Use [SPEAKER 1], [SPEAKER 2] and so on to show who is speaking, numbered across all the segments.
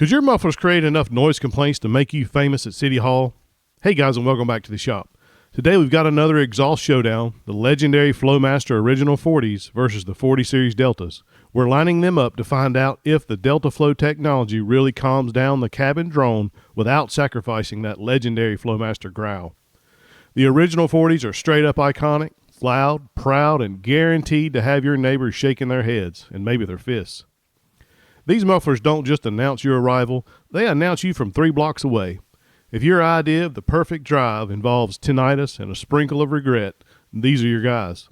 [SPEAKER 1] Could your mufflers create enough noise complaints to make you famous at City Hall? Hey guys, and welcome back to the shop. Today we've got another exhaust showdown, the legendary Flowmaster original 40s versus the 40 series Deltas. We're lining them up to find out if the Delta Flow technology really calms down the cabin drone without sacrificing that legendary Flowmaster growl. The original 40s are straight up iconic, loud, proud, and guaranteed to have your neighbors shaking their heads and maybe their fists. These mufflers don't just announce your arrival, they announce you from 3 blocks away. If your idea of the perfect drive involves tinnitus and a sprinkle of regret, these are your guys.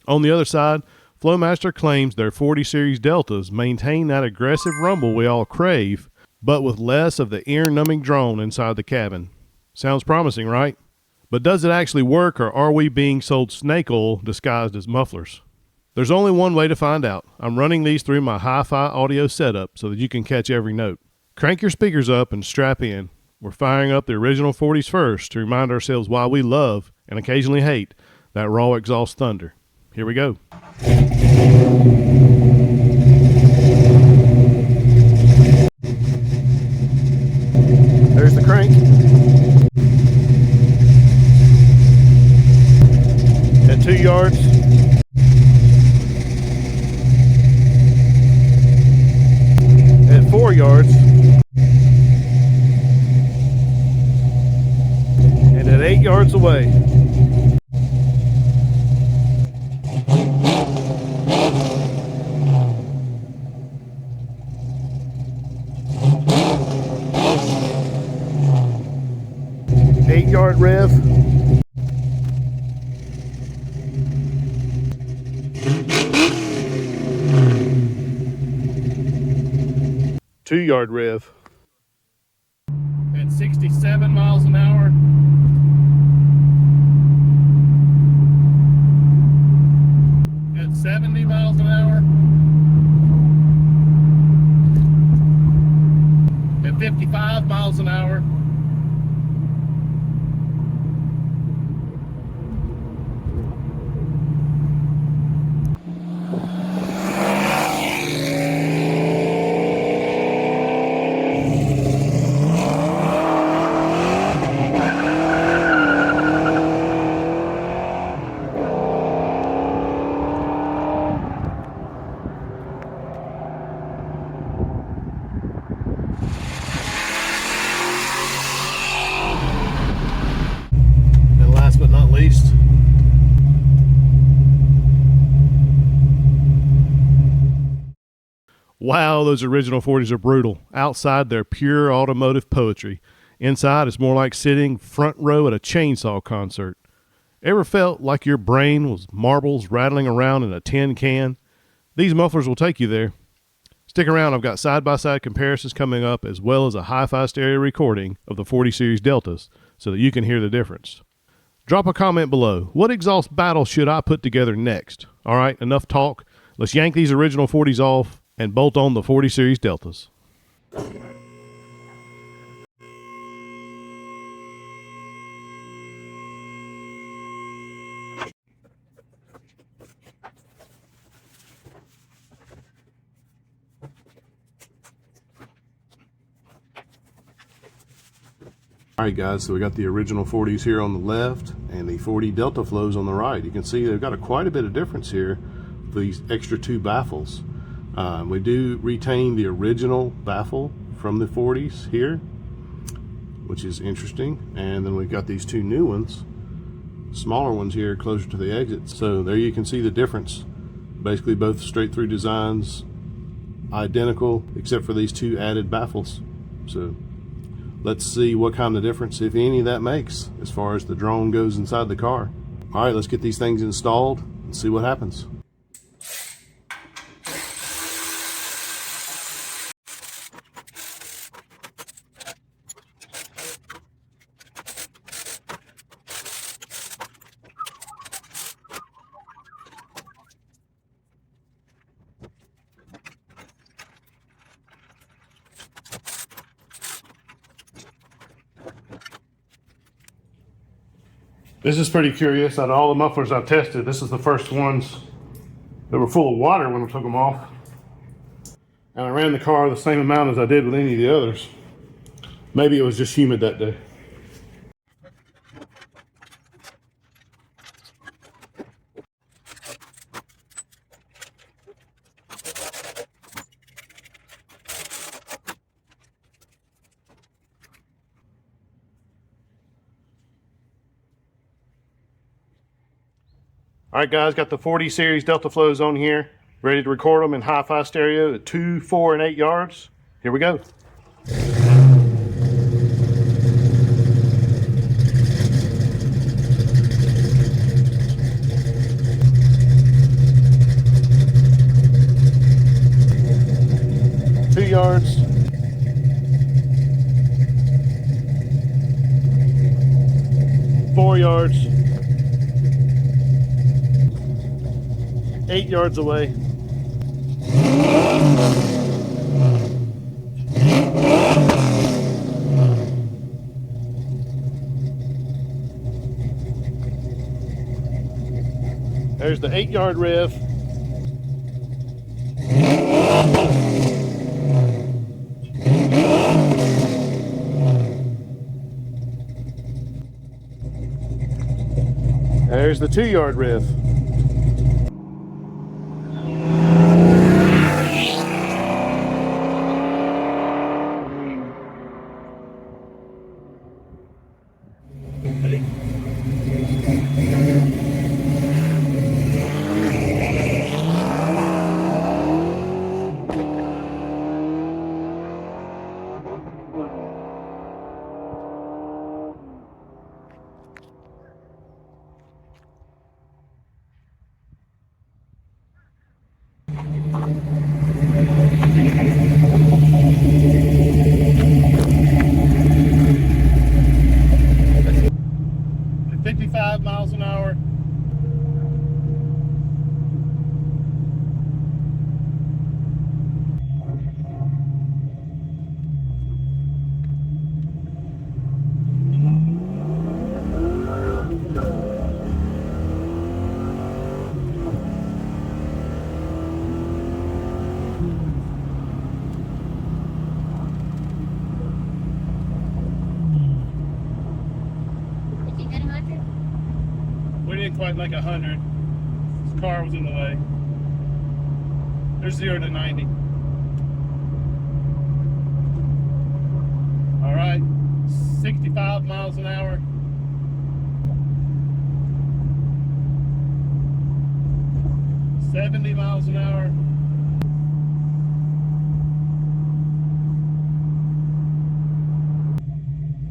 [SPEAKER 1] On the other side, Flowmaster claims their 40 series Deltas maintain that aggressive rumble we all crave, but with less of the ear-numbing drone inside the cabin. Sounds promising, right? But does it actually work, or are we being sold snake oil disguised as mufflers? There's only one way to find out. I'm running these through my hi-fi audio setup so that you can catch every note. Crank your speakers up and strap in. We're firing up the original 40s first to remind ourselves why we love, and occasionally hate, that raw exhaust thunder. Here we go. There's the crank. At 2 yards. At 4 yards. And at 8 yards away. Yard rev. Two-yard rev. At 67 miles an hour. At 70 miles an hour. At 55 miles an hour. But not least, wow, those original 40s are brutal. Outside, they're pure automotive poetry. Inside, it's more like sitting front row at a chainsaw concert. Ever felt like your brain was marbles rattling around in a tin can? These mufflers will take you there. Stick around, I've got side-by-side comparisons coming up, as well as a hi-fi stereo recording of the 40 series Deltas so that you can hear the difference. Drop a comment below. What exhaust battle should I put together next? All right, enough talk. Let's yank these original 40s off and bolt on the 40 series Deltas. Alright guys, so we got the original 40s here on the left and the 40 Delta Flows on the right. You can see they've got quite a bit of difference here for these extra 2 baffles. We do retain the original baffle from the 40s here, which is interesting. And then we've got these 2 new ones, smaller ones here closer to the exit. So there you can see the difference. Basically both straight through designs, identical except for these 2 added baffles. So let's see what kind of difference, if any, that makes as far as the drone goes inside the car. All right, let's get these things installed and see what happens. This is pretty curious. Out of all the mufflers I've tested, this is the first ones that were full of water when I took them off. And I ran the car the same amount as I did with any of the others. Maybe it was just humid that day. All right, guys, got the 40 series Delta Flows on here, ready to record them in hi-fi stereo at 2, 4, and 8 yards. Here we go. Yards, 4 yards, 8 yards away, there's the 8-yard rev. There's the 2-yard rev. Miles an hour. We didn't quite make 100. This car was in the way. There's 0 to 90. All right, 65 miles an hour. $70 miles an hour.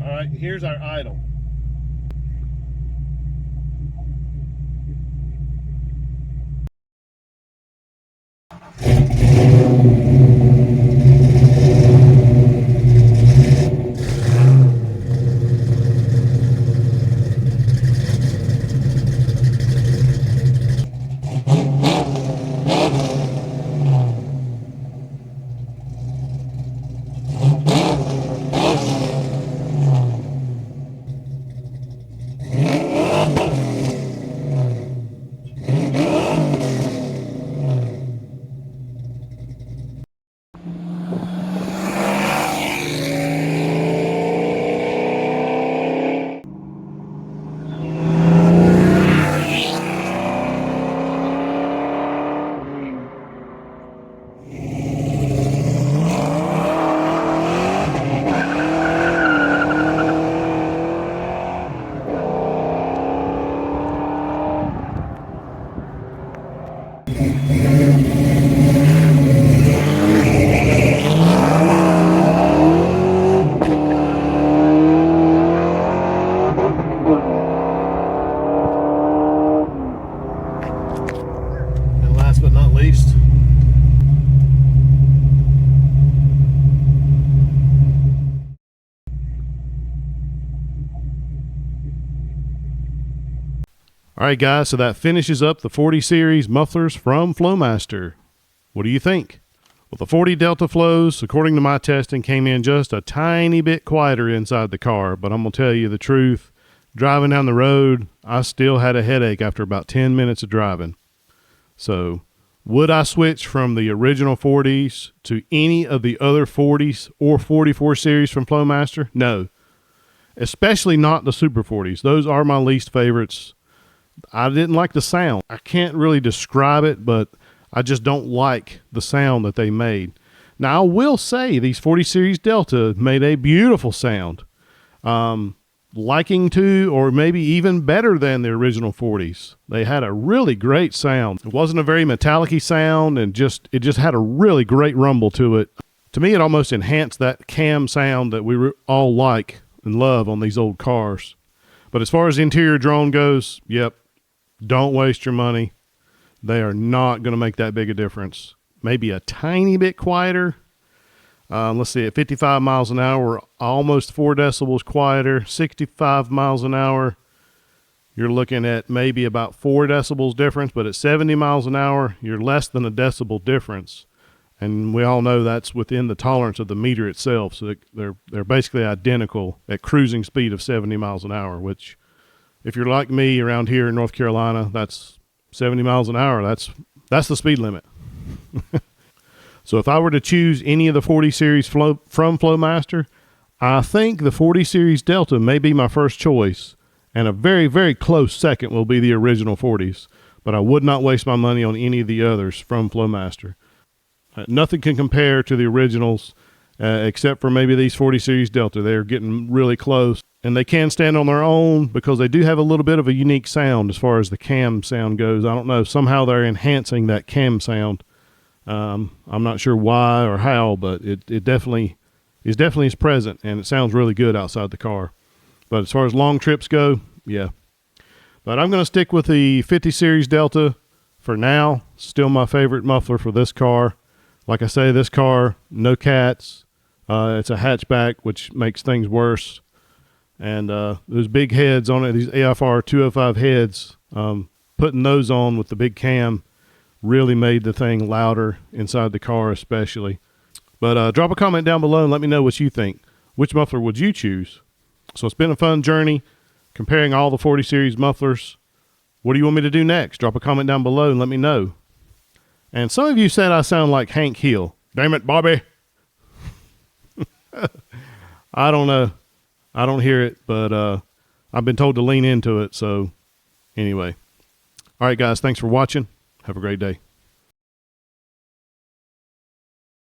[SPEAKER 1] All right, here's our idle. All right, guys, so that finishes up the 40 series mufflers from Flowmaster. What do you think? Well, the 40 Delta Flows, according to my testing, came in just a tiny bit quieter inside the car, but I'm going to tell you the truth. Driving down the road, I still had a headache after about 10 minutes of driving. So Would I switch from the original 40s to any of the other 40s or 44 series from Flowmaster? No. Especially not the Super 40s. Those are my least favorites. I didn't like the sound. I can't really describe it, but I just don't like the sound that they made. Now, I will say these 40 series Delta made a beautiful sound. Liking to, or maybe even better than the original 40s. They had a really great sound. It wasn't a very metallic-y sound, and it just had a really great rumble to it. To me, it almost enhanced that cam sound that we all like and love on these old cars. But as far as the interior drone goes, yep, don't waste your money. They are not going to make that big a difference. Maybe a tiny bit quieter. Let's see, at 55 miles an hour, we're almost 4 decibels quieter. 65 miles an hour, you're looking at maybe about 4 decibels difference. But at 70 miles an hour, you're less than a decibel difference. And we all know that's within the tolerance of the meter itself. So they're basically identical at cruising speed of 70 miles an hour, which if you're like me around here in North Carolina, that's 70 miles an hour. That's the speed limit. So if I were to choose any of the 40 series from Flowmaster, I think the 40 series Delta may be my first choice, and a very, very close second will be the original 40s. But I would not waste my money on any of the others from Flowmaster. Nothing can compare to the originals, except for maybe these 40 series Delta. They're getting really close, and they can stand on their own because they do have a little bit of a unique sound as far as the cam sound goes. I don't know, somehow they're enhancing that cam sound. I'm not sure why or how, but it definitely is present, and it sounds really good outside the car. But as far as long trips go, yeah. But I'm going to stick with the 50 series Delta for now. Still my favorite muffler for this car. Like I say, this car, no cats. It's a hatchback, which makes things worse. And those big heads on it, these AFR 205 heads, putting those on with the big cam really made the thing louder inside the car especially. But drop a comment down below and let me know what you think. Which muffler would you choose? So it's been a fun journey comparing all the 40 series mufflers. What do you want me to do next? Drop a comment down below and let me know. And some of you said I sound like Hank Hill. Damn it, Bobby. I don't know. I don't hear it, but I've been told to lean into it. So anyway. All right, guys, thanks for watching. Have a great day.